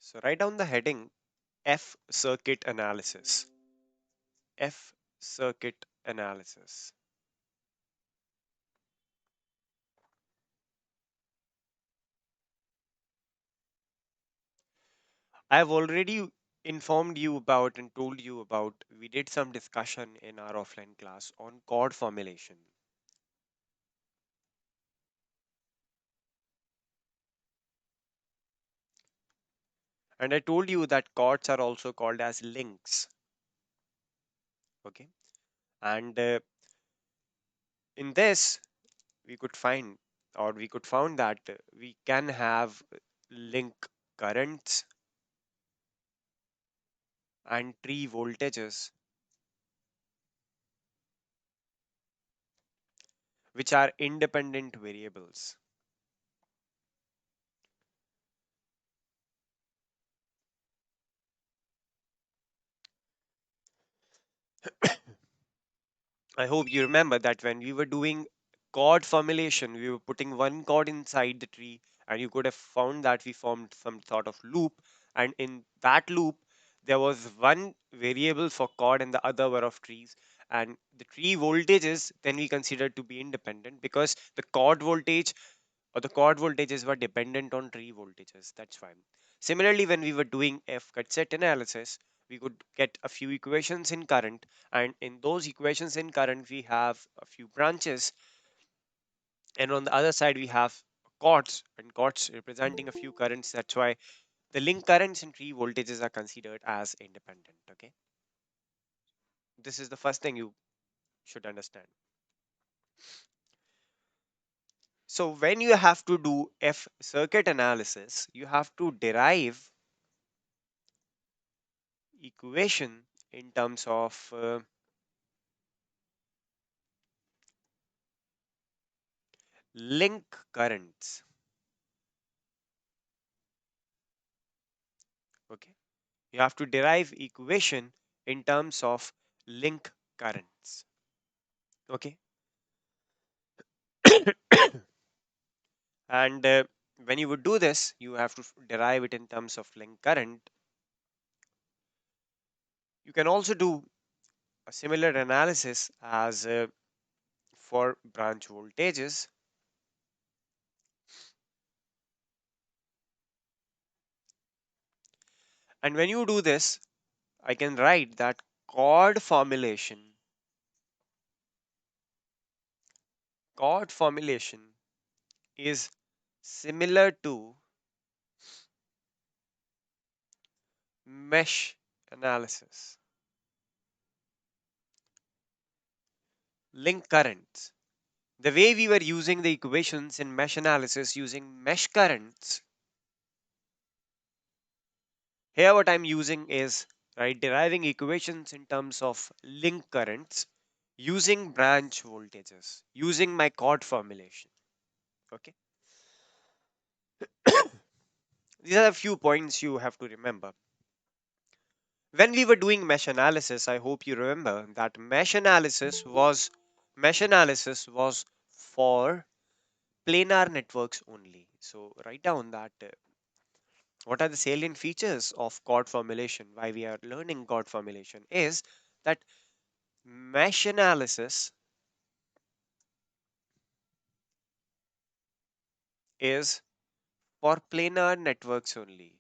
So write down the heading F circuit analysis. F circuit analysis. I've already informed you about and told you about, we did some discussion in our offline class on chord formulation. And I told you that chords are also called as links. Okay. And in this, we could find we could found that we can have link currents and tree voltages which are independent variables. I hope you remember that when we were doing chord formulation, we were putting one chord inside the tree, and you could have found that we formed some sort of loop. And in that loop, there was one variable for chord and the other were of trees. And the tree voltages then we considered to be independent because the chord voltage or the chord voltages were dependent on tree voltages. That's why. Similarly, when we were doing F cut set analysis, we could get a few equations in current, and in those equations in current, we have a few branches, and on the other side, we have chords, and chords representing a few currents. That's why the link currents and tree voltages are considered as independent. Okay, this is the first thing you should understand. So, when you have to do F circuit analysis, you have to derive equation in terms of link currents. Okay, you have to derive equation in terms of link currents. Okay, and when you would do this, you have to derive it in terms of link current. You can also do a similar analysis as for branch voltages. And when you do this, I can write that chord formulation chord formulation is similar to mesh analysis. Link currents. The way we were using the equations in mesh analysis using mesh currents, here what I'm using is right deriving equations in terms of link currents using branch voltages, using my chord formulation. Okay. These are a few points you have to remember. When we were doing mesh analysis, I hope you remember that mesh analysis was for planar networks only. So write down that what are the salient features of chord formulation, why we are learning chord formulation is that mesh analysis is for planar networks only.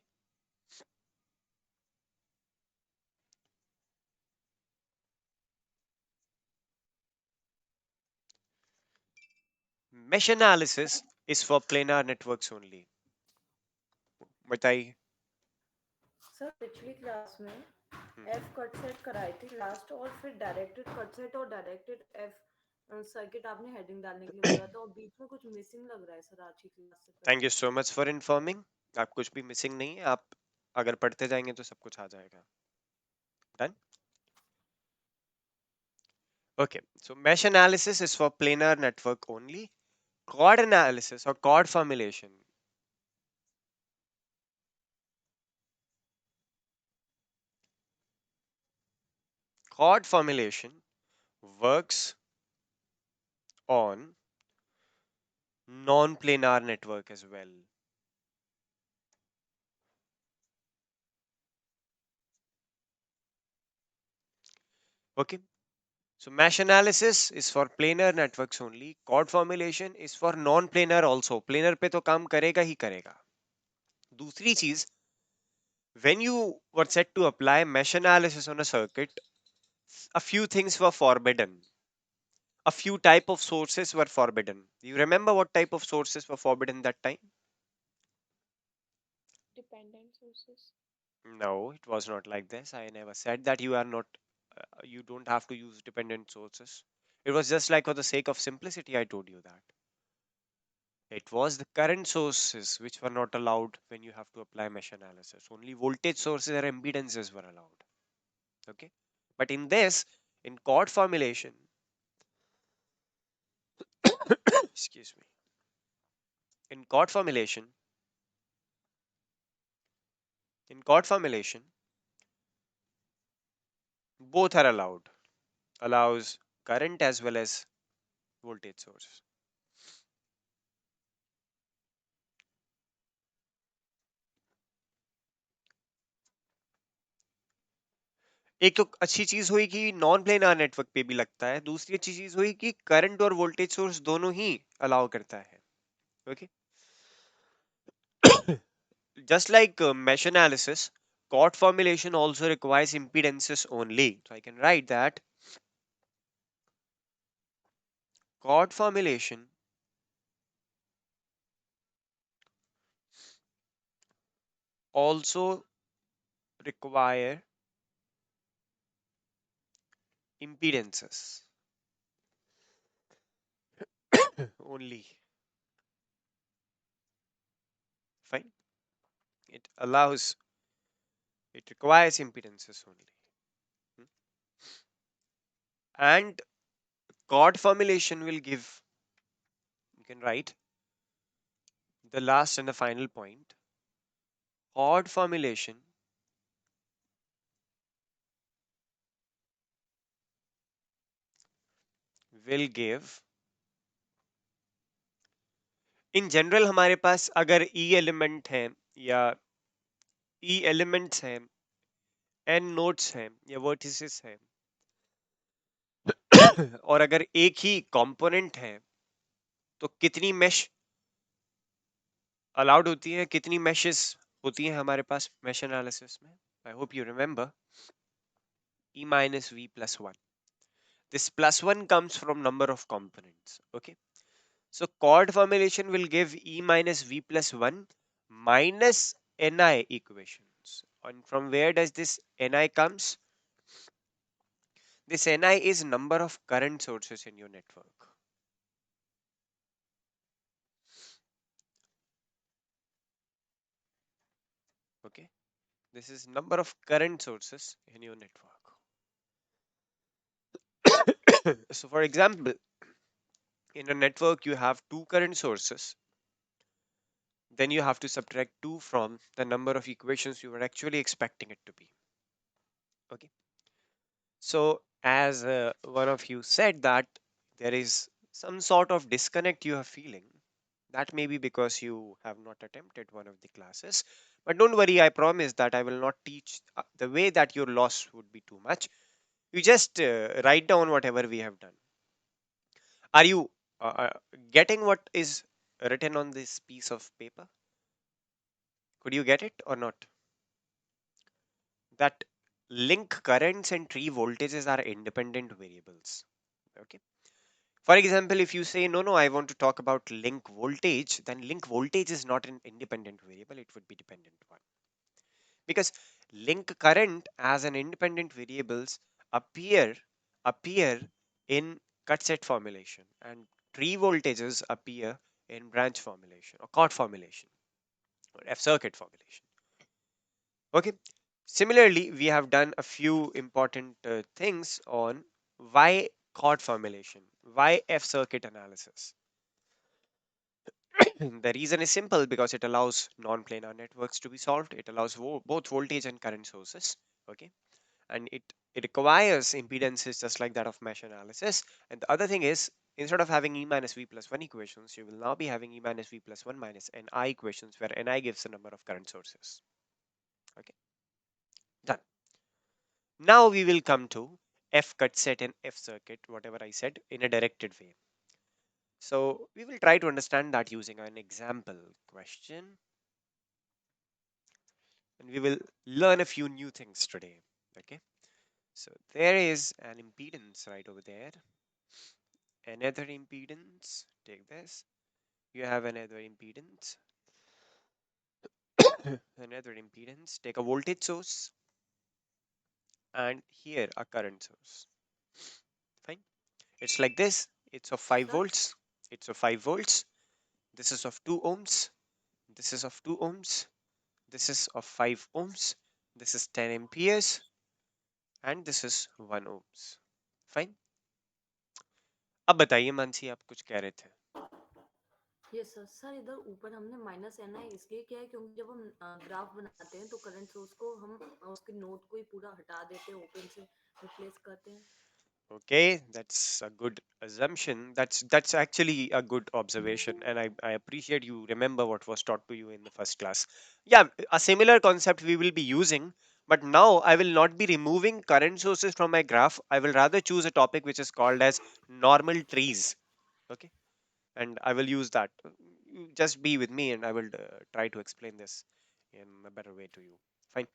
Mesh analysis is for planar networks only. बताइए. Sir पिछली class में Hmm. F cut set कराई थी last और फिर directed cut set और directed F circuit आपने heading डालने के लिए बोला था और बीच में कुछ मिसिंग लग रहा है सर आज की क्लास से थैंक पहले you so much for informing. आप कुछ भी मिसिंग नहीं है, आप अगर पढ़ते जाएंगे तो सब कुछ आ जाएगा. Done. Okay, so mesh analysis is for planar network only. Chord analysis or chord formulation. Chord formulation works on non-planar network as well. Okay. So mesh analysis is for planar networks only. Chord formulation is for non-planar also. Planar पे तो काम करेगा ही करेगा. दूसरी चीज, when you were set to apply mesh analysis on a circuit, a few things were forbidden. A few type of sources were forbidden. You remember what type of sources were forbidden that time? Dependent sources. No, it was not like this. I never said that you are not, you don't have to use dependent sources. It was just like for the sake of simplicity, I told you that. It was the current sources which were not allowed when you have to apply mesh analysis. Only voltage sources or impedances were allowed. Okay. But in this, in chord formulation, excuse me, in chord formulation, in chord formulation, both are allowed. Allows current as well as voltage source. एक तो अच्छी चीज हुई कि non planar network पे भी लगता है, दूसरी अच्छी चीज हुई कि करंट और वोल्टेज सोर्स दोनों ही अलाउ करता है. Okay. Just like mesh analysis, chord formulation also requires impedances only. So I can write that chord formulation also require impedances only. Fine. It allows, it requires impedances only. Hmm. And chord formulation will give, you can write the last and the final point. Chord formulation will give, in general हमारे पास अगर ई element है या ई elements हैं, N nodes हैं या vertices हैं, और अगर एक ही कंपोनेंट है, तो कितनी मेश अलाउड होती है, कितनी meshes होती हैं हमारे पास mesh analysis में? I hope you remember e minus v plus 1. This plus 1 comes from number of components. Okay. So chord formulation will give e minus v plus 1 minus ni equations. And from where does this ni comes? This ni is number of current sources in your network. Okay. This is number of current sources in your network. So for example, in a network you have two current sources, then you have to subtract 2 from the number of equations you were actually expecting it to be. Okay. So as one of you said that there is some sort of disconnect you are feeling, that may be because you have not attempted one of the classes. But don't worry, I promise that I will not teach the way that your loss would be too much. You just write down whatever we have done. Are you getting what is written on this piece of paper? Could you get it or not? That link currents and tree voltages are independent variables. Okay. For example, if you say, no, no, I want to talk about link voltage, then link voltage is not an independent variable, it would be dependent one. Because link current as an independent variables appear appear in cut set formulation, and tree voltages appear in branch formulation or chord formulation or F circuit formulation. Okay. Similarly, we have done a few important things on why chord formulation, why F circuit analysis. The reason is simple because it allows non-planar networks to be solved. It allows both voltage and current sources. Okay, and it requires impedances just like that of mesh analysis. And the other thing is, instead of having e minus v plus 1 equations, you will now be having e minus v plus 1 minus ni equations, where ni gives the number of current sources. Okay, done. Now we will come to F cut set and F circuit, whatever I said, in a directed way. So we will try to understand that using an example question, and we will learn a few new things today. Okay, so there is an impedance right over there, another impedance. Take this. You have another impedance, another impedance. Take a voltage source, and here a current source. Fine. It's like this. It's of 5 Sir, volts. It's of 5 volts. This is of 2 ohms. This is of 2 ohms. This is of 5 ohms. This is 10 amperes. And this is 1 ohms. Fine. अब बताइए मानसी, आप कुछ कह रहे थे. ये sir sir इधर ऊपर हमने माइनस एन आई इसलिए किया है क्योंकि जब हम ग्राफ बनाते हैं तो करंट सोर्स को हम उसके नोड को ही पूरा हटा देते हैं, ओपन से रिप्लेस करते हैं. Okay, that's a good assumption. That's actually a good observation, and I appreciate you remember what was taught to you in the first class. Yeah, a similar concept we will be using, but now I will not be removing current sources from my graph. I will rather choose a topic which is called as normal trees. Okay, and I will use that. You just be with me, and I will try to explain this in a better way to you. Fine.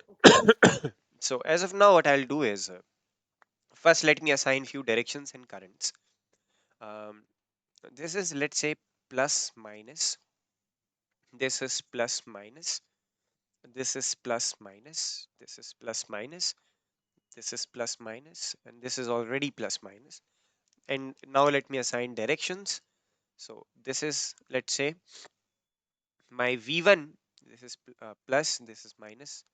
Okay sir. So as of now, what I'll do is first let me assign few directions and currents. Um, this is, let's say, plus minus. This is plus minus. This is plus minus. This is plus minus. This is plus minus, and this is already plus minus. And now let me assign directions. So this is, let's say, my V1. This is plus. This is minus.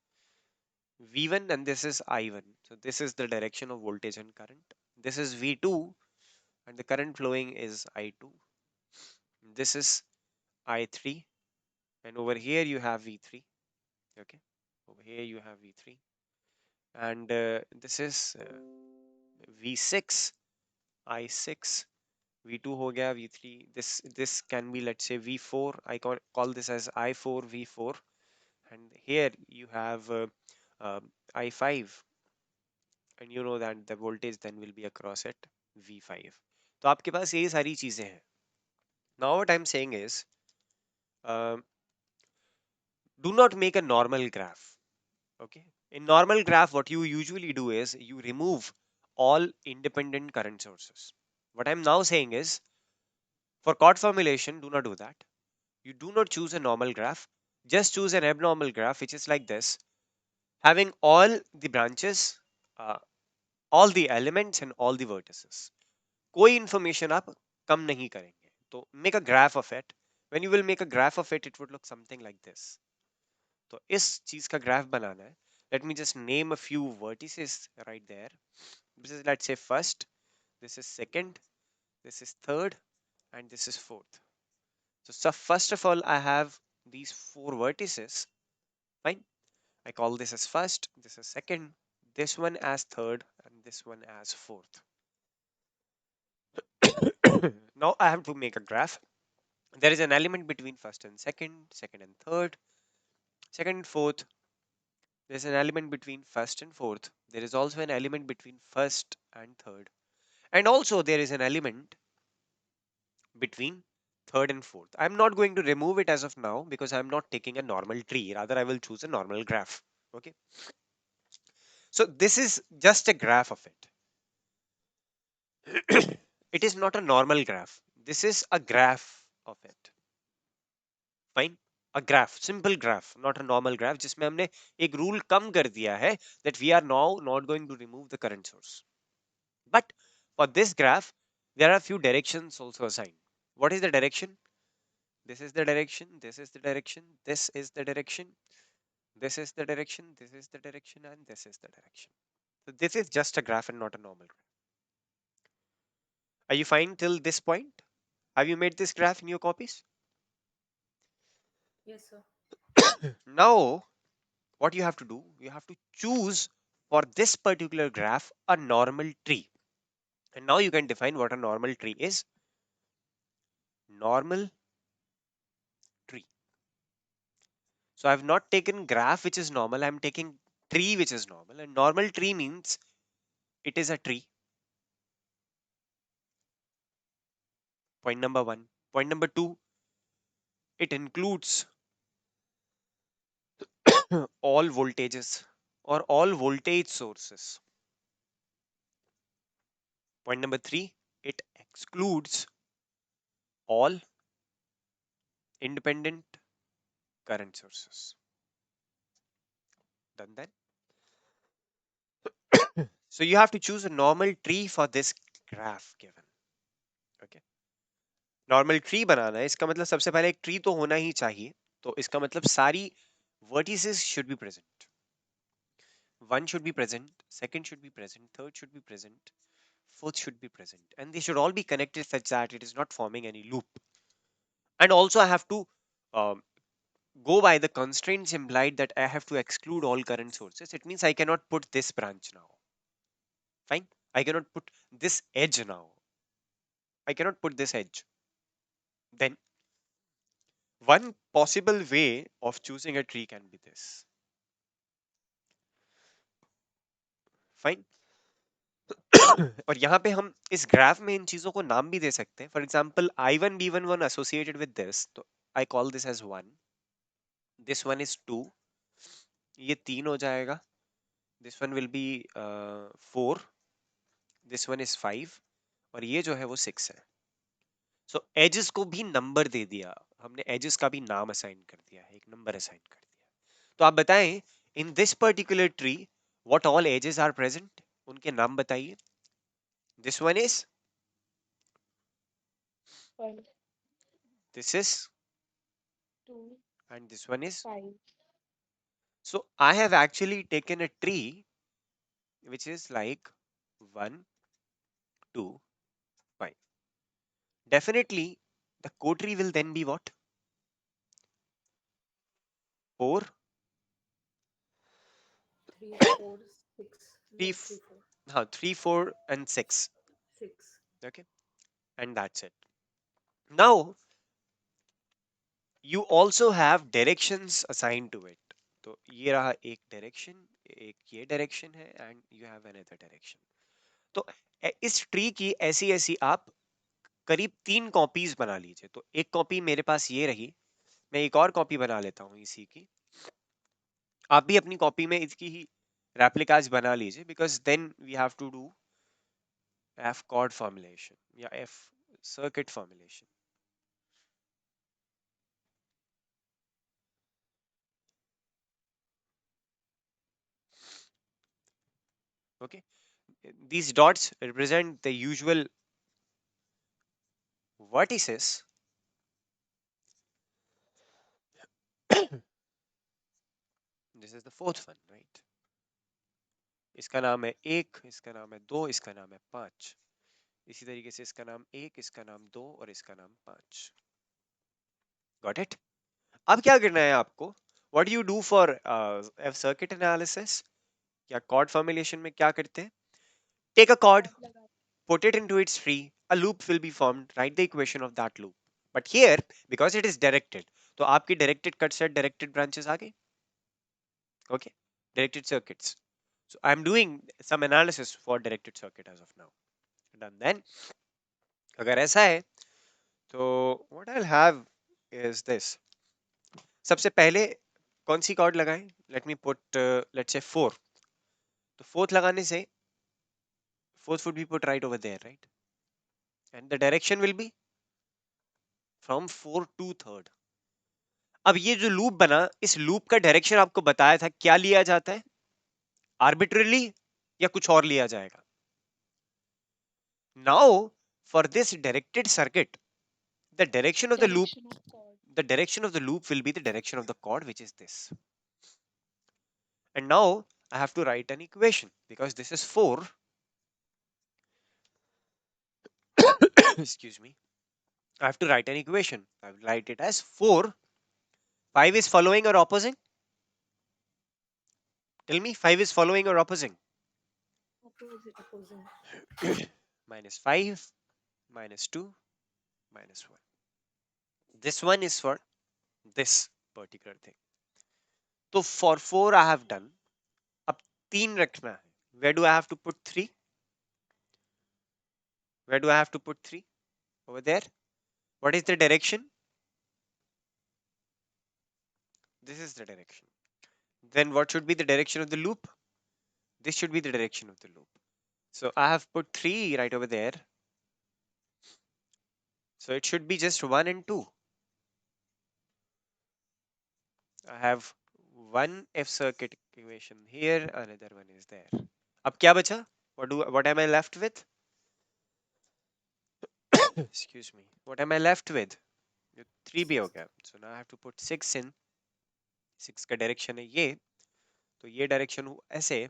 V1, and this is I1. So this is the direction of voltage and current. This is V2, and the current flowing is I2. This is I3, and over here you have V3. Okay, over here you have V3, and this is V6, I6, V2 हो गया, V3. This can be, let's say, V4. I call this as I4, V4, and here you have uh, I5, and you know that the voltage then will be across it V5. तो आपके पास ये सारी चीजें हैं. Now what I'm saying is, um, do not make a normal graph. Okay, in normal graph what you usually do is you remove all independent current sources. What I'm now saying is, for chord formulation, do not do that. You do not choose a normal graph, just choose an abnormal graph which is like this, having all the branches, uh, all the elements and all the vertices. कोई information आप कम नहीं करेंगे. तो make a graph of it. When you will make a graph of it, it would look something like this. तो इस चीज का graph बनाना है. Let me just name a few vertices right there. This is, let's say, first, this is second, this is third, and this is fourth. So first of all, I have these four vertices. Fine. I call this as first, this is second, this one as third, and this one as fourth. Now I have to make a graph. There is an element between first and second, second and third, second and fourth. There's an element between first and fourth. There is also an element between first and third. And also there is an element between third and fourth. I'm not going to remove it as of now because I'm not taking a normal tree. Rather, I will choose a normal graph. Okay. So this is just a graph of it. It is not a normal graph. This is a graph of it. Fine. A graph, simple graph, not a normal graph जिसमें हमने एक rule कम कर दिया है that we are now not going to remove the current source. But for this graph, there are a few directions also assigned. What is the direction? This is the direction, this is the direction, this is the direction, this is the direction, this is the direction, and this is the direction. So this is just a graph and not a normal graph. Are you fine till this point? Have you made this graph in your copies? Yes sir. Now, what you have to do, you have to choose for this particular graph a normal tree. And now you can define what a normal tree is. Normal tree. So I have not taken graph which is normal, I am taking tree which is normal. And normal tree means it is a tree. Point number one. Point number two, it includes all voltages or all voltage sources. Point number three, it excludes all independent current sources. Done then. So you have to choose a normal tree for this graph given. Okay. Normal tree बनाना है, इसका मतलब सबसे पहले एक tree तो होना ही चाहिए. तो इसका मतलब सारी vertices should be present. One should be present, second should be present, third should be present, fourth should be present, and they should all be connected such that it is not forming any loop. And also I have to um, go by the constraints implied that I have to exclude all current sources. It means I cannot put this branch now. Fine. I cannot put this edge now. I cannot put this edge. Then one possible way of choosing a tree can be this. Fine. और यहाँ पे हम इस graph में इन चीजों को नाम भी दे सकते हैं. For example I1 B1 one associated with this, तो I call this edge one, this one is two, ये तीन हो जाएगा, this one will be four, this one is five, और ये जो है वो सिक्स है. सो एजेस को भी नंबर दे दिया हमने, एजेस का भी नाम असाइन कर दिया है, एक नंबर असाइन कर दिया. तो आप बताएं in this particular tree what all edges are present, उनके नाम बताइए. This one is, 1, this is, 2, and this one is. 5. So I have actually taken a tree which is like 1, 2, 5. Definitely the co-tree will then be what? 4, 3 4 6 3, नहीं 3 4 3, 4 and 6. 6 Okay, and that's it. Now you also have directions assigned to it. तो ये रहा एक direction, एक ये direction है, and you have another direction. तो इस ट्री की ऐसी ऐसी आप करीब 3 कॉपीज बना लीजिए. तो एक कॉपी मेरे पास ये रही, मैं एक और कॉपी बना लेता हूँ इसी की. आप भी अपनी कॉपी में इसकी ही रेप्लिकास बना लीजिए, because then we have to do F chord formulation या F circuit formulation. Okay, these dots represent the usual vertices. This is the fourth one, right? इसका नाम है एक, इसका नाम है दो, इसका नाम है पांच. इसी तरीके से इसका नाम एक, इसका नाम दो, और इसका नाम पांच. Got it. अब क्या करना है आपको? What do you do for circuit analysis या कॉर्ड फॉर्मुलेशन में क्या करते हैं? टेक अ कॉर्ड, Graph लगा. put it into its tree, a loop will be formed, write the equation of that loop. But here, because it is directed, तो आपकी directed cut set, directed branches आ गई. Okay, directed circuits. So I'm doing some analysis for directed circuit as of now. Done then. अगर ऐसा है तो what I'll have is this. सबसे पहले कौन सी कॉर्ड लगाएं? Let me put let's say 4. तो फोर्थ लगाने से fourth would be put right over there, right? And the direction will be from 4 to third. अब ये जो लूप बना, इस लूप का डायरेक्शन आपको बताया था, क्या लिया जाता है? आर्बिट्रली या कुछ और लिया जाएगा? Now for this directed circuit, the direction of the loop, Direction of chord. the direction of the loop will be the direction of the chord, which is this. And now I have to write an equation because this is 4. Excuse me. I have to write an equation. I will write it as 4. 5 is following or opposing? Tell me, 5 is following or opposing? opposing Minus 5, minus 2, minus 1. This one is for this particular thing. So for 4 I have done. अब 3 रखना है. Where do I have to put 3? Where do I have to put 3? Over there. What is the direction? This is the direction. Then what should be the direction of the loop? This should be the direction of the loop. So I have put 3 right over there. So it should be just 1 and 2. I have one F circuit equation here, another one is there. अब क्या बचा? What am I left with? Excuse me. What am I left with? 3 भी हो 6 गया. So now I have to put 6 in. 6 का direction है ये. तो ये डायरेक्शन ऐसे.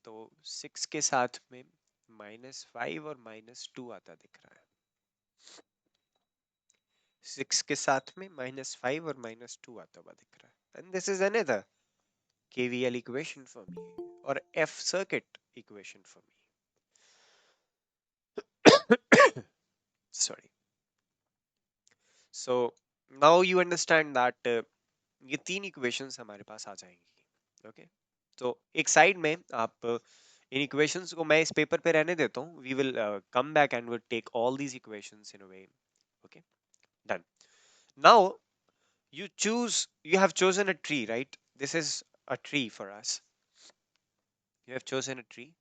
तो 6 के साथ में -5 और -2 आता दिख रहा है. 6 के साथ में -5 और -2 आता हुआ दिख रहा है. And this is another KVL equation for me, or F circuit equation for me. Sorry. So now you understand that ये 3 equations हमारे पास आ जाएंगी. Okay. तो एक साइड में आप इन equations को मैं इस पेपर पे रहने देता हूँ. We will come back and we'll take all these equations in a way. Okay. Done. Now you have chosen a tree, right? This is a tree for us. You have chosen a tree.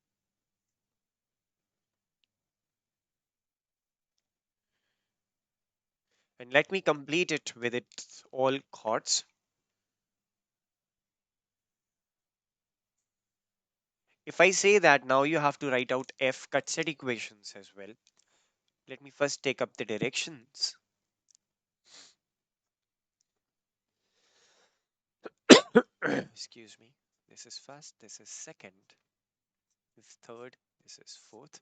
And let me complete it with its all chords. If I say that now you have to write out F cut set equations as well. Let me first take up the directions. Excuse me. This is first, this is second, this is third, this is fourth,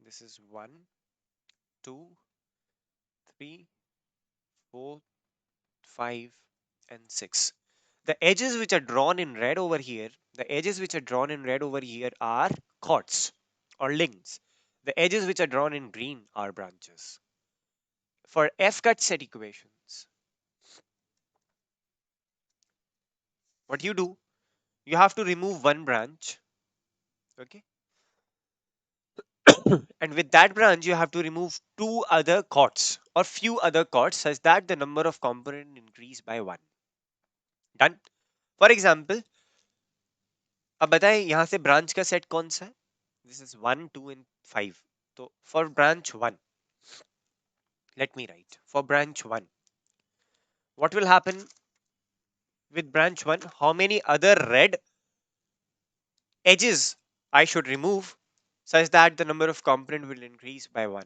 this is 1, 2, 3, 4, 5, and 6. The edges which are drawn in red over here, are chords or links. The edges which are drawn in green are branches. For F cut set equations, what you do, you have to remove one branch. Okay. And with that branch, you have to remove two other chords or few other chords such that the number of component increase by 1. Done. For example, अब बताएं यहाँ से branch का set कौन सा है? This is 1, 2 and 5. So for branch 1, let me write. For branch 1, what will happen with branch 1? How many other red edges I should remove such that the number of component will increase by 1?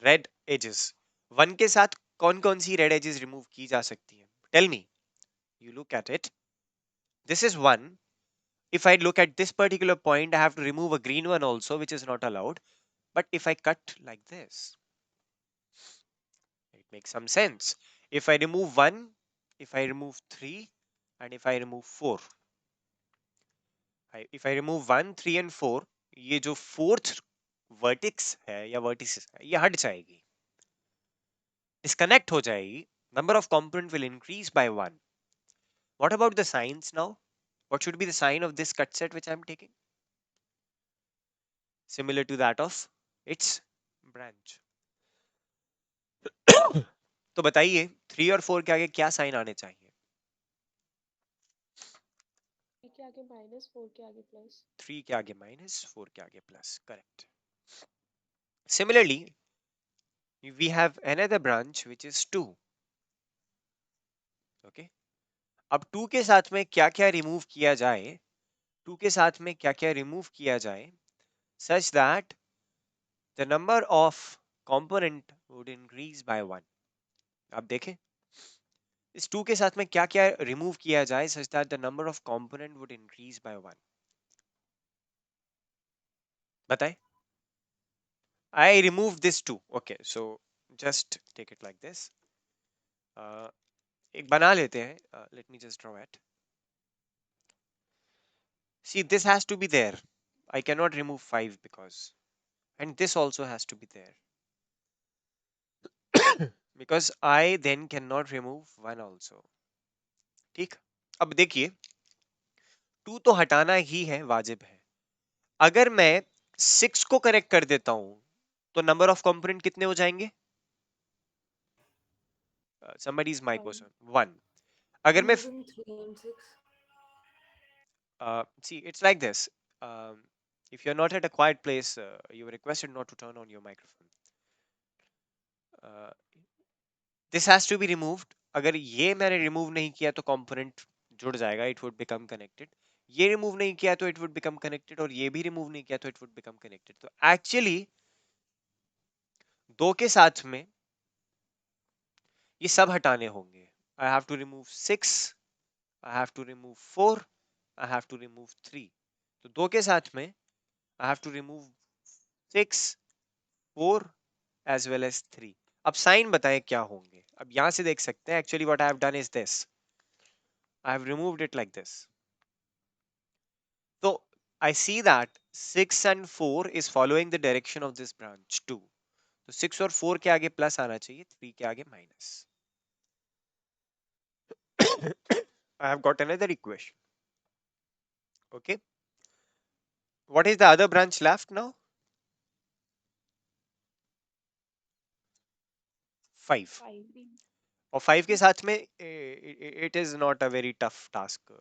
Red edges. 1 के साथ कौन कौन सी red edges remove की जा सकती है? Tell me. You look at it. This is 1. If I look at this particular point, I have to remove a green one also, which is not allowed. But if I cut like this, it makes some sense. If I remove 1, if I remove 3, and if I remove 4, if I remove 1, 3 and 4, ये जो fourth vertex है या vertices है, ये हट जाएगी. Disconnect हो जाएगी. Number of component will increase by 1. What about the signs now? What should be the sign of this cut set which I'm taking? Similar to that of its branch. तो बताइए 3 और 4 के आगे क्या साइन आने चाहिए? 3 के आगे माइनस 4 के आगे प्लस 3 के आगे माइनस 4 के आगे plus. Correct. Similarly, we have another branch which is 2. Okay. अब 2 के साथ में क्या क्या रिमूव किया जाए? 2 के साथ में क्या क्या रिमूव किया जाए such that the number of component would increase by 1. आप देखें इस 2 के साथ में क्या क्या रिमूव किया जाए such that the number of component would increase by 1. बताएं. I remove this 2. Okay, so just take it like this. एक बना लेते हैं. Let me just draw it. See, this has to be there. I cannot remove 5 because, and this also has to be there. Because I then cannot remove 1 also. ठीक. अब देखिए 2 तो हटाना ही है, वाजिब है. अगर मैं 6 को करेक्ट कर देता हूं तो नंबर ऑफ कंपोनेंट कितने हो जाएंगे? somebody is my One. question, 1. अगर मैं moving 3 and 6. see, it's like this. um, if you're not at a quiet place, you are requested not to turn on your microphone. uh, this has to be removed. अगर ये मैंने remove नहीं किया तो component जुड़ जाएगा, it would become connected. ये remove नहीं किया तो इट वुड बिकम कनेक्टेड, और ये भी रिमूव नहीं किया तो इट वुड बिकम कनेक्टेड. तो एक्चुअली दो के साथ में ये सब हटाने होंगे. I have to remove 6, I have to remove 4, I have to remove 3. तो दो के साथ में I have to remove 6, 4 as well as 3. अब साइन बताएं क्या होंगे. अब यहां से देख सकते हैं. Actually what I have done is this. I have removed it like this. तो आई see that 6 and 4 is following the direction of this branch 2. तो 6 और 4 के आगे प्लस आना चाहिए, 3 के आगे minus. I have got another equation. Okay. What is the other branch left now? 5. 5. और 5 के साथ में it is not a very tough task.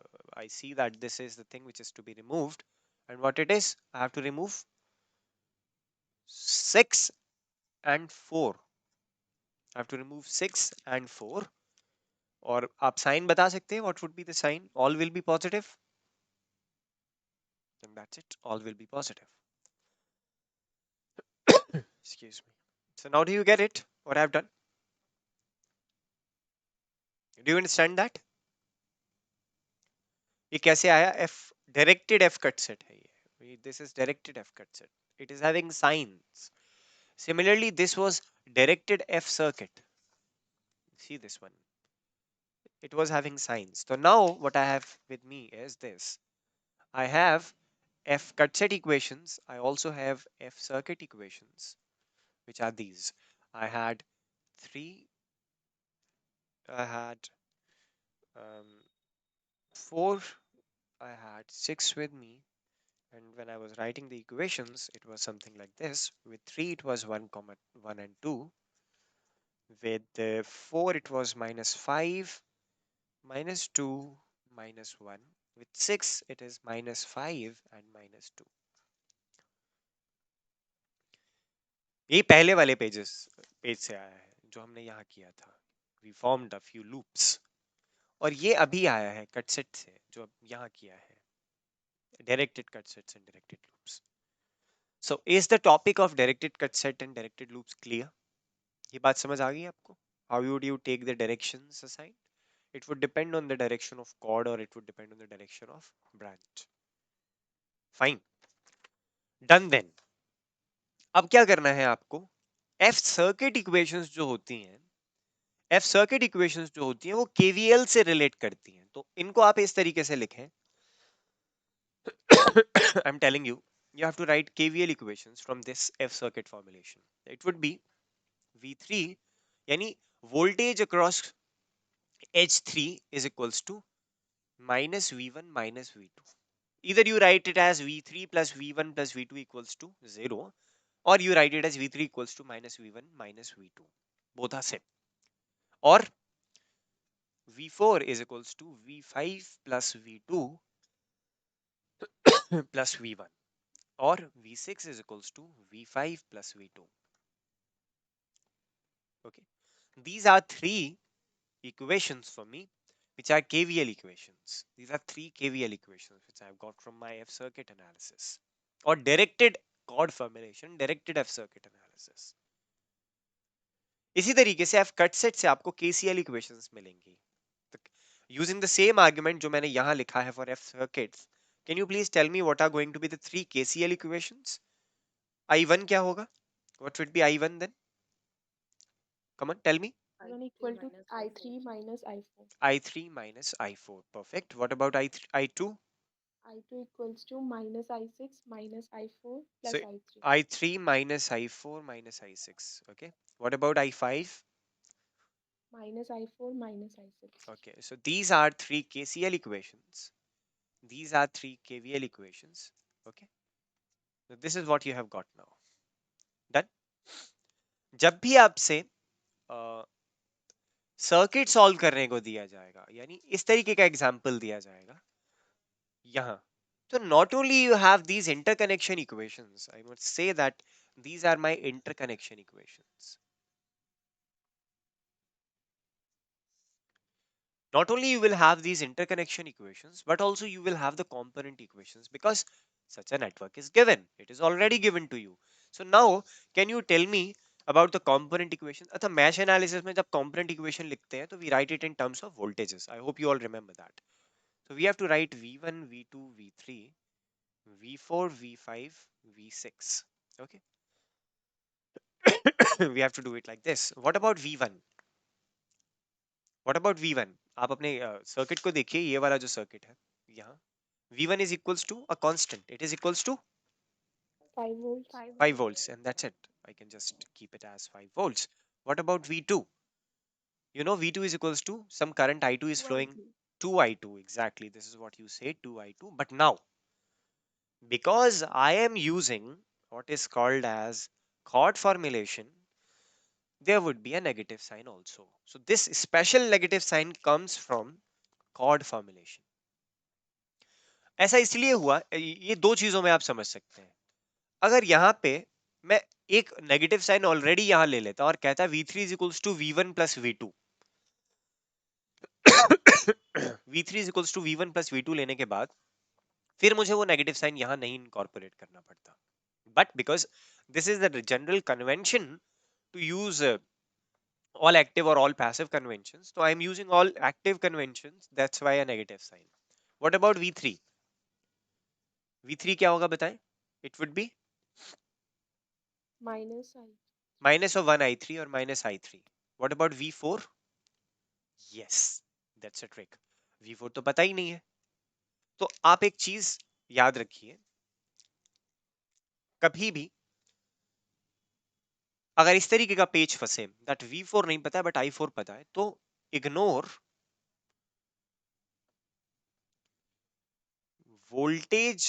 I see that this is the thing which is to be removed. And what it is? I have to remove 6 and 4. I have to remove 6 and 4. और आप sign बता सकते हैं? What would be the sign? All will be positive. And that's it. All will be positive. Excuse me. So now do you get it? What I have done? Do you understand that? ये कैसे आया? F directed F cut set है ये. This is directed F cut set. It is having signs. Similarly, this was directed F circuit. See this one. It was having signs. So now what I have with me is this. I have F cut set equations. I also have F circuit equations, which are these. I had 3. I had 4. I had 6 with me. And when I was writing the equations, it was something like this. With 3, it was 1, comma 1 and 2. With 4, it was minus 5, minus 2, minus 1. With 6, it is minus 5 and minus 2. ये पहले वाले page से आया है जो हमने यहाँ किया था. We formed a few loops. और ये अभी आया है कट सेट से जो अब यहाँ किया है. Directed cut sets and directed loops. So is the topic of directed cut set and directed loops clear? ये बात समझ आ गई आपको? How would you take the directions assigned? It would depend on the direction of chord, or it would depend on the direction of branch. Fine. Done then. अब क्या करना है आपको? F circuit equations जो होती हैं, F circuit equations जो होती हैं वो KVL से relate करती हैं. तो इनको आप इस तरीके से लिखें. I'm telling you, you have to write KVL equations from this F circuit formulation. It would be V3, यानी voltage across H3 is equals to minus V1 minus V2. Either you write it as V3 plus V1 plus V2 equals to 0, or you write it as V3 equals to minus V1 minus V2. Both are same. Or V4 is equals to V5 plus V2 plus V1. Or V6 is equals to V5 plus V2. Okay. These are 3 equations for me, which are KVL equations. These are 3 KVL equations which I have got from my F circuit analysis, or directed chord formulation, directed F circuit analysis. इसी तरीके से F cut set से आपको KCL equations मिलेंगी. Using the same argument जो मैंने यहाँ लिखा है for F circuits, can you please tell me what are going to be the 3 KCL equations? I1 क्या होगा? What would be I1 then? Come on, tell me. I1 I3 equal to minus I3 I4. minus I4. I3 minus I4. Perfect. What about I3, I2? I2 equals to minus I6 minus I4 So plus I3. I3 minus I4 minus I6. Okay. What about I5? Minus I4 minus I6. Okay. So these are 3 KCL equations. These are 3 KVL equations. Okay. So this is what you have got now. Done? जब भी आपसे circuit solve करने को दिया जाएगा, यानी इस तरीके का एग्जांपल दिया जाएगा यहाँ, तो not only you have these interconnection equations, I must say that these are my interconnection equations. Not only you will have these interconnection equations, but also you will have the component equations, because such a network is given, it is already given to you. So now can you tell me about the component equations? अच्छा, mesh analysis में जब component equation लिखते हैं तो we write it in terms of voltages. I hope you all remember that. So we have to write v1 v2 v3 v4 v5 v6. Okay. We have to do it like this. What about v1? What about v1? आप अपने circuit को देखिए, ये वाला जो circuit है यहाँ, v1 is equals to a constant, it is equals to 5 volts. 5 volts, and that's it. I can just keep it as 5 volts. What about v2? You know v2 is equals to some current i2 is flowing, 2i2, exactly, this is what you say, 2i2. But now, because I am using what is called as chord formulation, there would be a negative sign also. So this special negative sign comes from chord formulation. ऐसा इसलिए हुआ, ये दो चीजों में आप समझ सकते हैं। अगर यहाँ पे मैं एक नेगेटिव साइन ऑलरेडी यहाँ ले लेता और कहता v three is equals to v one plus v two, v three is equals to v one plus v two लेने के बाद फिर मुझे वो नेगेटिव साइन यहाँ नहीं इनकॉर्पोरेट करना पड़ता, but because this is the general convention to use all active or all passive conventions, so I am using all active conventions, that's why a negative sign. What about v3? v3 क्या होगा बताएं? It would be Minus I. minus of 1 i3 or minus i3. What about v4? Yes, that's a trick. v4 तो पता ही नहीं है। तो आप एक चीज याद रखिए, कभी भी अगर इस तरीके का पेज फंसे दैट v4 नहीं पता है बट i4 पता है, तो ignore voltage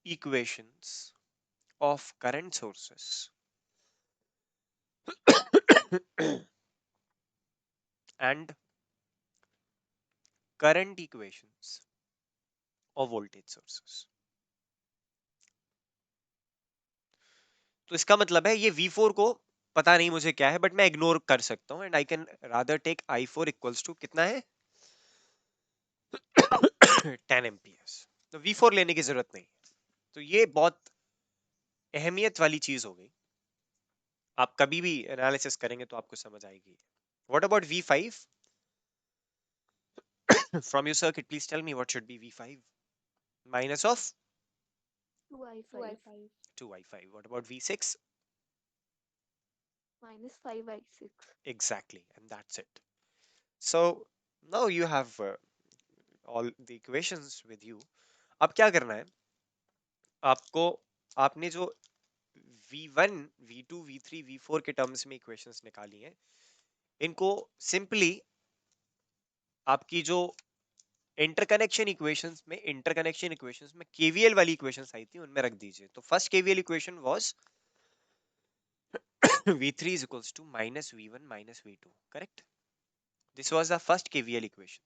equations of current sources and current equations of voltage sources. तो इसका मतलब है ये v4 को पता नहीं मुझे क्या है, बट मैं इग्नोर कर सकता हूं, and I can rather take i4 equals to कितना है 10 एम्पियर्स। तो v4 लेने की जरूरत नहीं। तो ये बहुत अहमियत वाली चीज हो गई, आप कभी भी एनालिसिस करेंगे तो आपको समझ आएगी। What about v5? From your circuit please tell me what should be v5? Minus of 2i5 2i5. 2i5. What about v6? minus 5i6. Exactly, and that's it. So now you have all the equations with you. अब क्या करना है आपको? आपने जो v1 v2 v3 v4 के terms में equations निकाली हैं, इनको सिंपली आपकी जो इंटरकनेक्शन इक्वेशंस में केवीएल वाली इक्वेशंस आई थी उनमें रख दीजिए। तो first KVL equation was v3 is equals to minus v1 minus v2, correct? This was the first KVL equation.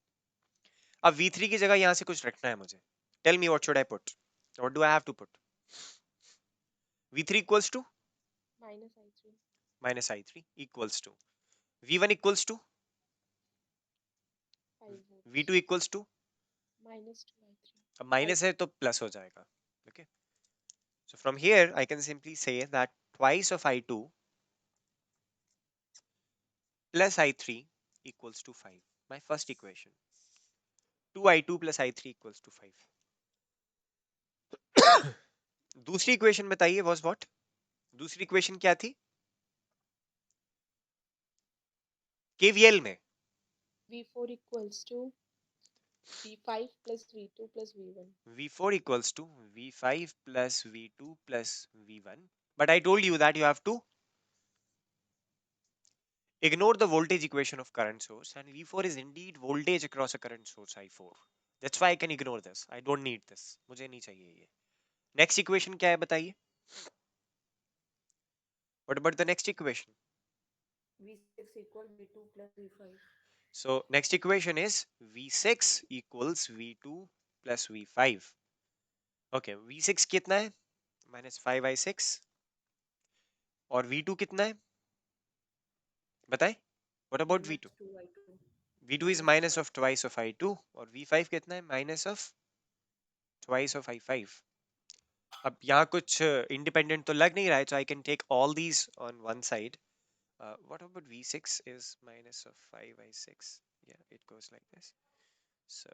अब v3 की जगह यहां से कुछ रखना है मुझे। Tell me what should I put? What do I have to put? v3 equals to Minus I3. minus i3 equals to v1 equals to 5 volts. v2 equals to, Minus 2i3. अब minus है तो plus हो जाएगा। Okay, so from here I can simply say that twice of i2 plus i3 equals to 5. My first equation, 2i2 plus i3 equals to 5. दूसरी equation बताइए was what? दूसरी equation क्या थी केवीएल में? V4 equals to V5 plus V2 plus V1. v4 equals to v5 plus v2 plus v1, but I told you that you have to ignore the voltage equation of current source, and v4 is indeed voltage across a current source i4. That's why I can ignore this. I don't need this, मुझे नहीं चाहिए ये। Next equation क्या है बताइए? What about the next equation? V6 equal V2 plus V5. So next equation is V6 equals V2 plus V5. Okay, V6 कितना है? Minus 5i6. और V2 कितना है? बताएं. What about minus V2? 2i2 V2 is minus minus 2i. of twice of I2. और V5 कितना है? Minus of twice of I5. अब यहाँ कुछ independent तो लग नहीं रहा है, so I can take all these on one side. What about V6 is minus of 5i6? Yeah, it goes like this. So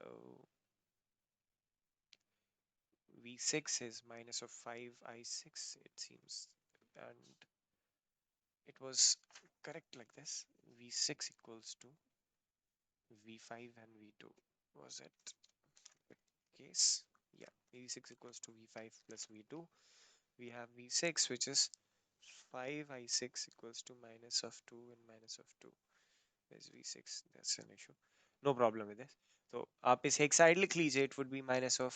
V6 is minus of 5i6, it seems, and it was correct like this. V6 equals to V5 and V2. Was it the case? Yeah, V6 equals to V5 plus V2. We have V6, which is 5i6 equals to minus of 2 and minus of 2 is V6. That's an issue. No problem with this. So आप इसे एक side लिख लीजिए. It would be minus of,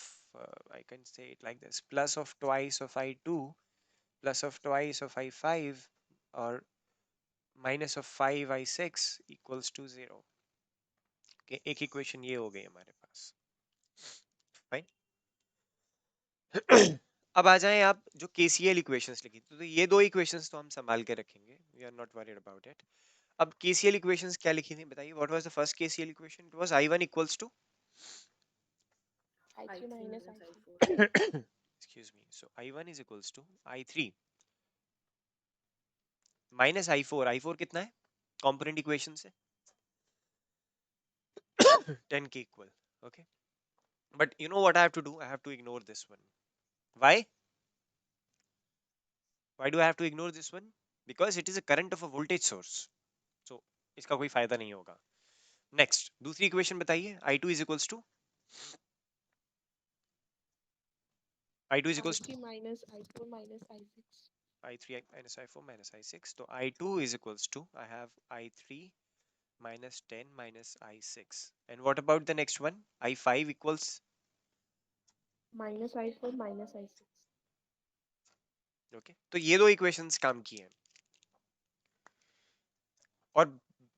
I can say it like this, plus of twice of I2 plus of twice of I5, or minus of 5i6 equals to 0. Okay, एक equation ये हो गई हमारे पास. फाइन. अब आ जाएं आप जो KCL इक्वेशंस लिखी थी, तो ये दो इक्वेशंस तो हम संभाल के रखेंगे. We are not worried about it. अब KCL इक्वेशंस क्या लिखी थी बताइए. What was the first KCL equation? It was I1 equals to I3 I3 minus minus I4. I4. excuse me. So I1 is equals to I3 minus I4. I4 कितना है component equation से? 10 के equal. Okay, but you know what I have to do? I have to ignore this one. Why do I have to ignore this one? Because it is a current of a voltage source. So इसका कोई फायदा नहीं होगा. Next दूसरी equation बताइए. I2 is equals to I2 is equals to I3 minus I4 minus I6. I3 minus I4 minus I6. So I2 is equals to, I have I3 minus 10 minus I6. And what about the next one? I5 equals, Minus I4 minus I6. okay, तो ये दो equations काम की हैं. और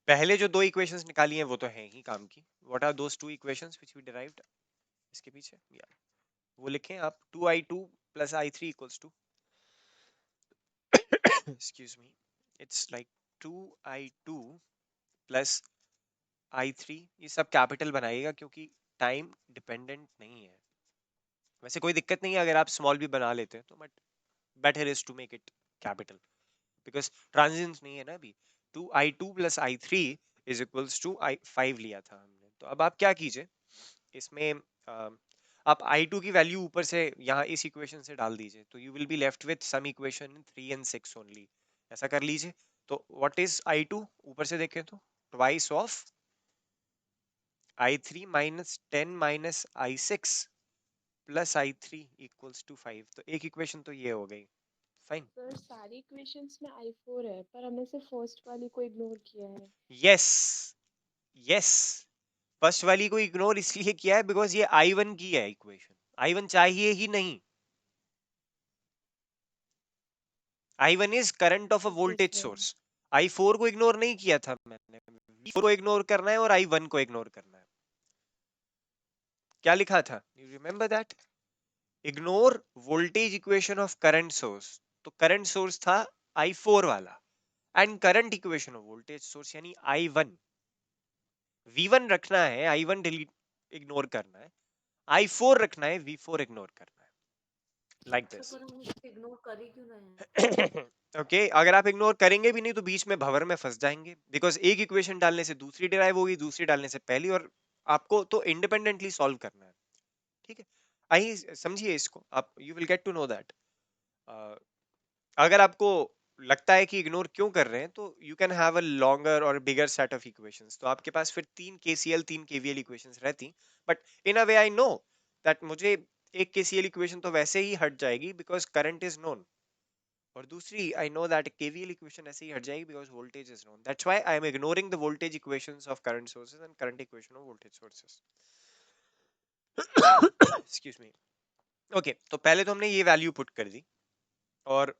पहले जो दो इक्वेशंस निकाली हैं वो तो हैं ही काम की. What are those two equations which we derived? इसके पीछे या वो लिखें आप. 2i2 plus I3 equals to excuse me, it's like 2i2 plus I3. ये सब कैपिटल बनाइएगा क्योंकि टाइम डिपेंडेंट नहीं है. वैसे कोई दिक्कत नहीं है अगर आप स्मॉल भी बना लेते हैं तो, but better is to make it capital because transitions नहीं है ना अभी. 2i2 plus I3 is equals to I5 लिया था हमने. तो अब आप क्या कीजिए इसमें, आप I2 की वैल्यू ऊपर से यहाँ इस इक्वेशन से डाल दीजिए. तो you will be left with some equation in 3 and 6 only. ऐसा कर लीजिए. तो व्हाट इज I2? ऊपर से देखें तो twice of I3 minus 10 minus I6 plus I3 equals to 5. तो एक इक्वेशन तो ये हो गई. फाइन. सर सारी इक्वेशंस में I4 है पर हमने सिर्फ फर्स्ट वाली को इग्नोर किया है. यस, यस, फर्स्ट वाली को इग्नोर इसलिए किया है बिकॉज ये I1 की है इक्वेशन. I1 चाहिए ही नहीं. I1 is current of a okay voltage sir. Source. I4 को इग्नोर नहीं किया था मैंने. V4 को इग्नोर करना है और I1 को इग्नोर करना है. क्या लिखा था? You remember that? Ignore voltage equation of current source. तो करंट सोर्स था I4 वाला and current equation of voltage source यानी I1. V1 रखना है, I1 डिलीट इग्नोर करना है. I4 रखना है, V4 इग्नोर करना है. लाइक अच्छा दिस. पर हम उसको इग्नोर कर ही क्यों रहे हैं? ओके, अगर आप इग्नोर करेंगे भी नहीं तो बीच में भंवर में फंस जाएंगे. बिकॉज एक इक्वेशन डालने से दूसरी डिराइव होगी, दूसरी डालने से पहली, और आपको तो इंडिपेंडेंटली सॉल्व करना है. ठीक है, आइए समझिए इसको आप. You will get to know that. अगर आपको लगता है कि इग्नोर क्यों कर रहे हैं तो you can have a longer और बिगर सेट ऑफ इक्वेशंस. तो आपके पास फिर 3 KCL 3 KVL इक्वेशंस रहती. But in a way I know that मुझे एक KCL इक्वेशन तो वैसे ही हट जाएगी बिकॉज करंट इज नोन, और दूसरी I know that KVL equation ऐसे ही हट जाएगी because voltage is known. That's why I am ignoring the voltage equations of current sources and current equation of voltage sources. Excuse me. Okay, तो पहले तो हमने ये वैल्यू पुट कर दी. और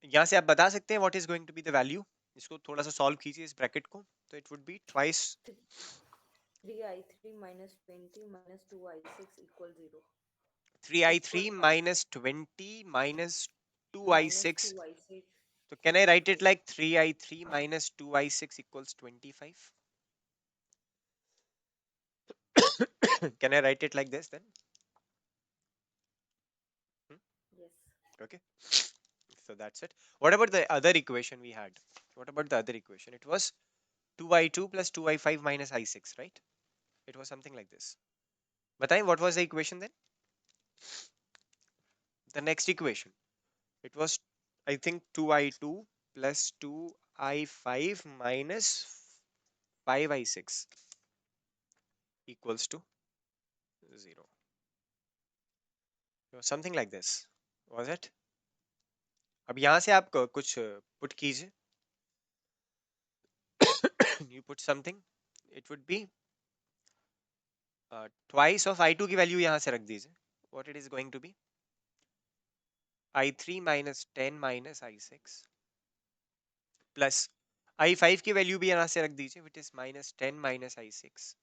यहाँ से आप बता सकते हैं what is going to be the value. इसको थोड़ा सा सॉल्व कीजिए इस ब्रैकेट को, तो it would be twice 3i3 minus 20 minus 2i6 equal 0. 3i3 Equal 5 minus 20 minus minus 2i6. 2i6 So can I equal write it 5. like 3i3 minus 2i6 equals 25? Can I write it like this then? Hmm? Yes. Okay. So that's it. What about the other equation we had? What about the other equation? It was 2i2 plus 2i5 minus i6, right? It was something like this. बताएं, what was the equation then? The next equation. It was, I think, 2i2 plus 2i5 minus 5i6 equals to 0. So something like this. Was it? अब यहाँ से आप कुछ put कीजिए. You put something. It would be twice of i2 की value यहाँ से रख दीजिए. What it is going to be? i3 minus 10 minus i6 plus i5 की value भी यहाँ से रख दीजिए, which is minus 10 minus i6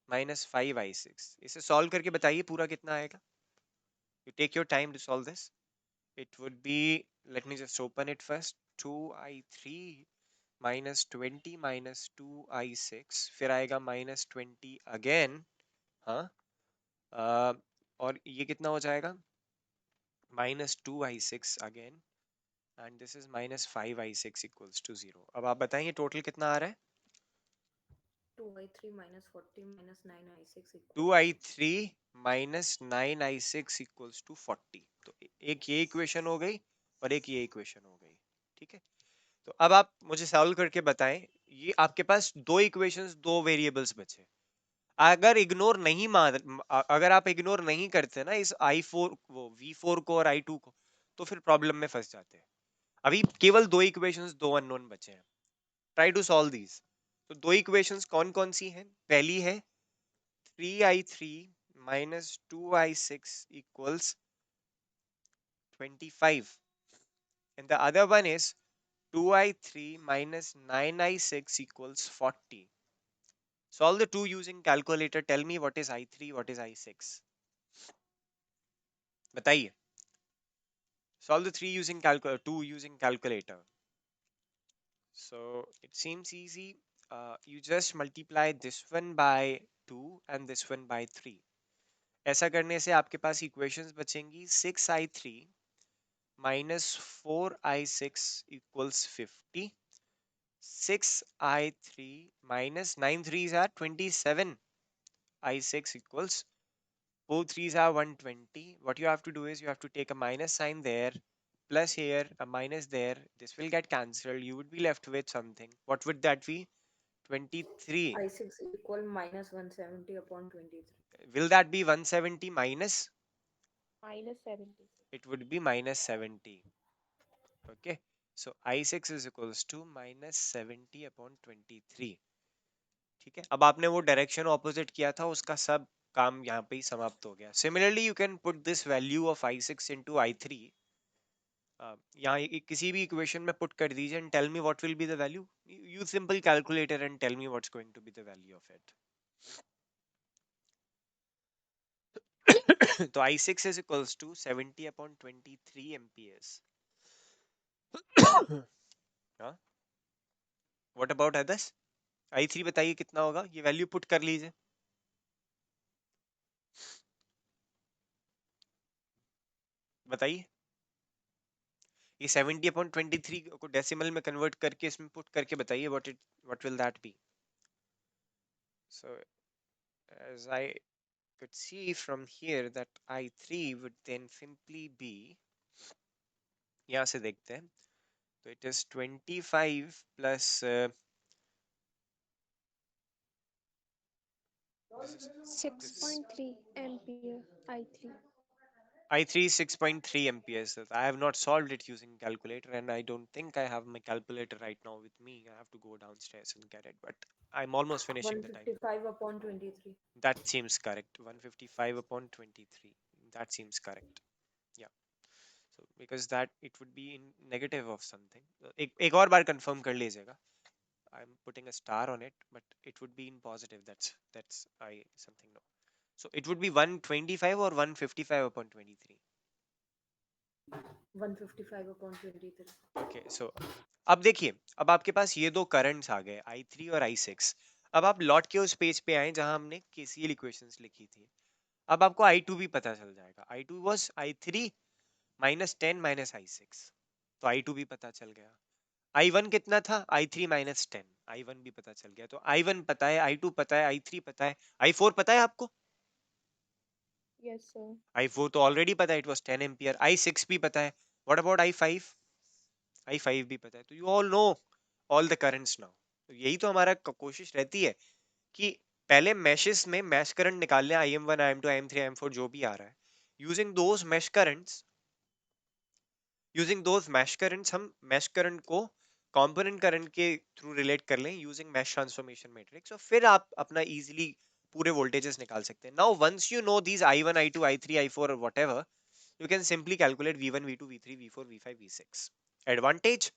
minus 5 i6. इसे solve करके बताइए पूरा कितना आएगा. You take your time to solve this. It would be, let me just open it first. 2i3 minus 20 minus 2i6, फिर आएगा minus 20 again. हाँ, और ये कितना हो जाएगा? Minus 2i6 again, and this is minus 5i6 equals to 0. अब आप बताएं ये टोटल कितना आ रहा है? 2i3 minus 40 minus 9i6 equals 2i3 minus 9i6 equals to 40. तो एक ये इक्वेशन हो गई और एक ये इक्वेशन हो गई. ठीक है, तो अब आप मुझे सॉल्व करके बताएं. ये आपके पास दो इक्वेशंस, दो वेरिएबल्स बचे. अगर आप इग्नोर नहीं करते ना इस i4 वो v4 को और i2 को, तो फिर प्रॉब्लम में फंस जाते हैं. अभी केवल दो इक्वेशंस, दो अननोन बचे हैं. Try to solve these. तो दो इक्वेशंस कौन कौन सी हैं? पहली है 3i3 minus 2i6 equals 25, and the other one is 2i3 minus 9i6 equals 40. Solve the two using calculator. Tell me what is i3, what is i6. बताइए. Solve the two using calculator. So it seems easy. You just multiply this one by 2 and this one by 3. ऐसा करने से आपके पास equations बचेंगी 6i3 minus 4i6 equals 50. 6i3 minus 9 threes are 27. i6 equals 4 threes are 120. What you have to do is you have to take a minus sign there, plus here, a minus there. This will get cancelled. You would be left with something. What would that be? 23. i6 equal minus 170 upon 23. Will that be 170 minus? minus 70. It would be minus 70. Okay. So i6 is equals to minus 70 upon 23. ठीक है, अब आपने वो direction opposite किया था, उसका सब काम यहाँ पे ही समाप्त हो गया. Similarly you can put this value of i6 into i3. यहाँ किसी भी इक्वेशन में पुट कर दीजिए and tell me what will be the value. Use simple calculator and tell me what's going to be the value of it. तो i6 is equals to 70 upon 23 amperes. हाँ, what about others? i3 बताइए कितना होगा, ये value put कर लीजिए. बताइए, ये 70 अपॉन 23 को डेसिमल में कन्वर्ट करके इसमें पुट करके बताइए what will that be. So as I could see from here that i3 would then simply be, यहाँ से देखते हैं, तो it is 25 plus this 6.3 ampere I3. i3 is 6.3 amperes. I have not solved it using calculator and I don't think I have my calculator right now with me. I have to go downstairs and get it, but I'm almost finishing the time. 155 upon 23. That seems correct. 155 upon 23. That seems correct. Yeah. So because that it would be in negative of something. एक और बार confirm कर लीजिएगा. I'm putting a star on it, but it would be in positive. That's I something no. So it would be 125 or 155 upon 23. 155/23। Okay, so अब देखिए, अब आपके पास ये दो करंट्स आ गए I3 और I6. अब आप लौट के उस पेज पे आए जहां हमने KCL इक्वेशंस लिखी थी. अब आपको I2 भी पता चल जाएगा. I2 was I3 minus 10 minus I6. तो I2 भी पता चल गया. I1 कितना था? I3 minus 10. I1 भी पता चल गया. तो I1 पता है, I2 पता है, I3 पता है, I4 पता है आपको? Yes, sir. I4 तो ऑलरेडी पता है, it was 10 एम्पियर. I6 भी पता है. What about I5? I5 भी पता है. तो you all know all the currents now. तो यही तो हमारा कोशिश रहती है कि पहले meshes में mesh current निकाल लें, IM1, IM2, IM3, IM4 जो भी आ रहा है. Using those mesh currents हम mesh current को component current के थ्रू रिलेट कर लें यूजिंग mesh transformation matrix, और फिर आप अपना इजीली पूरे वोल्टेजेस निकाल सकते हैं. Now once you know these I1, I2, I3, I4 और whatever, you can simply calculate V1, V2, V3, V4, V5, V6. Advantage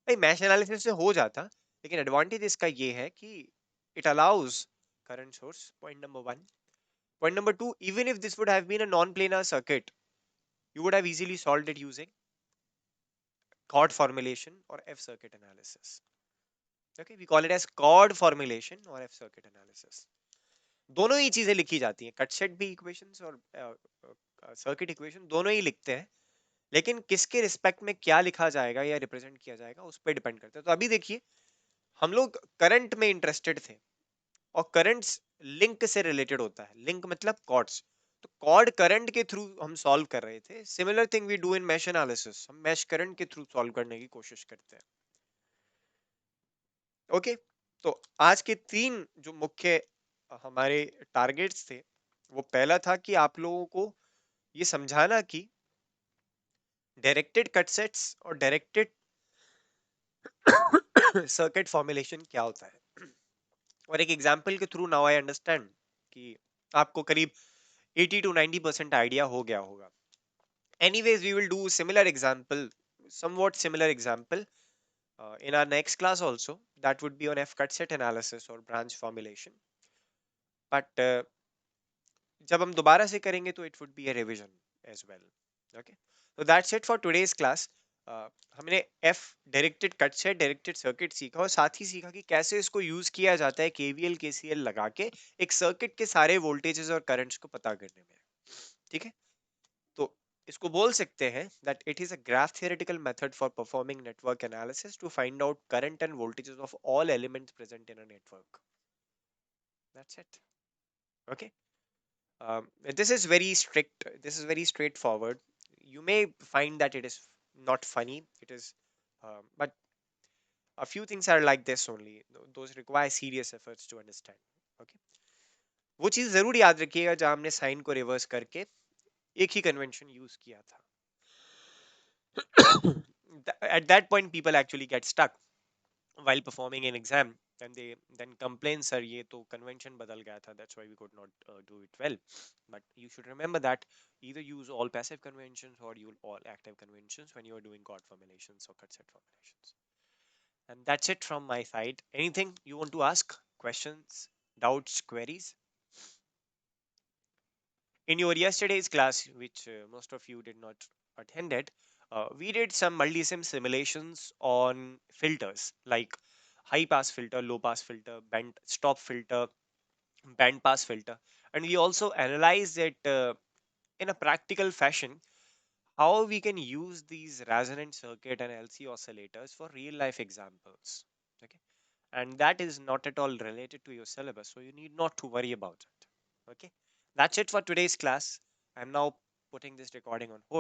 भाई मैश एनालिसिस से हो जाता, लेकिन एडवांटेज इसका ये है कि it allows current source. Point number 1. Point number 2, even if this would have been a non planar circuit, you would have easily solved it using chord formulation or F circuit analysis. Okay, we call it as chord formulation or F circuit analysis. दोनों ही चीजें लिखी जाती हैं, cut set भी equations और circuit equation दोनों ही लिखते हैं, लेकिन किसके रिस्पेक्ट में क्या लिखा जाएगा या रिप्रेजेंट किया जाएगा उस पर डिपेंड करता है. तो अभी देखिए, हम लोग करंट में इंटरेस्टेड थे, और करंट्स लिंक से रिलेटेड होता है. लिंक मतलब कॉर्ड्स. तो कॉर्ड करंट के थ्रू हम सॉल्व कर रहे थे. Similar thing we do in mesh analysis, हम मैश करंट के थ्रू सॉल्व करने की कोशिश करते हैं. ओके, तो आज के तीन जो मुख्य हमारे टारगेट्स थे, वो पहला था कि आप लोगों को ये समझाना कि डायरेक्टेड कट सेट्स और डायरेक्टेड सर्किट फॉर्मुलेशन क्या होता है. और एक एग्जांपल के थ्रू नाउ आई अंडरस्टैंड कि आपको करीब 80 to 90% आइडिया हो गया होगा. Anyways, we will do similar example, somewhat similar example in our next class also. That would be on F cut set analysis or branch formulation. But जब हम दोबारा से करेंगे तो it would be a revision as well. Okay, so that's it for today's class. हमने F directed cut set, directed circuit सीखा, और साथ ही सीखा कि कैसे इसको यूज किया जाता है KVL KCL लगा के एक सर्किट के सारे वोल्टेजेस और करंट्स को पता करने में. ठीक है, तो इसको बोल सकते हैं that it is a graph theoretical method for performing network analysis to find out current and voltages of all elements present in a network. That's it. Okay. This is very strict. This is very straightforward. You may find that it is not funny. It is, but a few things are like this only. Those require serious efforts to understand. Okay. वो चीज जरूर याद रखिएगा जहां हमने sign को reverse करके एक ही कन्वेंशन यूज किया था. At that point people actually get stuck while performing an exam, and they then complain, sir ye to convention badal gaya tha, that's why we could not do it well. But you should remember that either use all passive conventions or use all active conventions when you are doing chord formulations or cut set formulations. And that's it from my side. Anything you want to ask? Questions, doubts, queries? In your yesterday's class, which most of you did not attended, we did some multisim simulations on filters like high pass filter, low pass filter, band stop filter, band pass filter, and we also analyzed it in a practical fashion how we can use these resonant circuit and LC oscillators for real life examples. Okay, and that is not at all related to your syllabus, so you need not to worry about it. Okay, that's it for today's class. I'm now putting this recording on hold.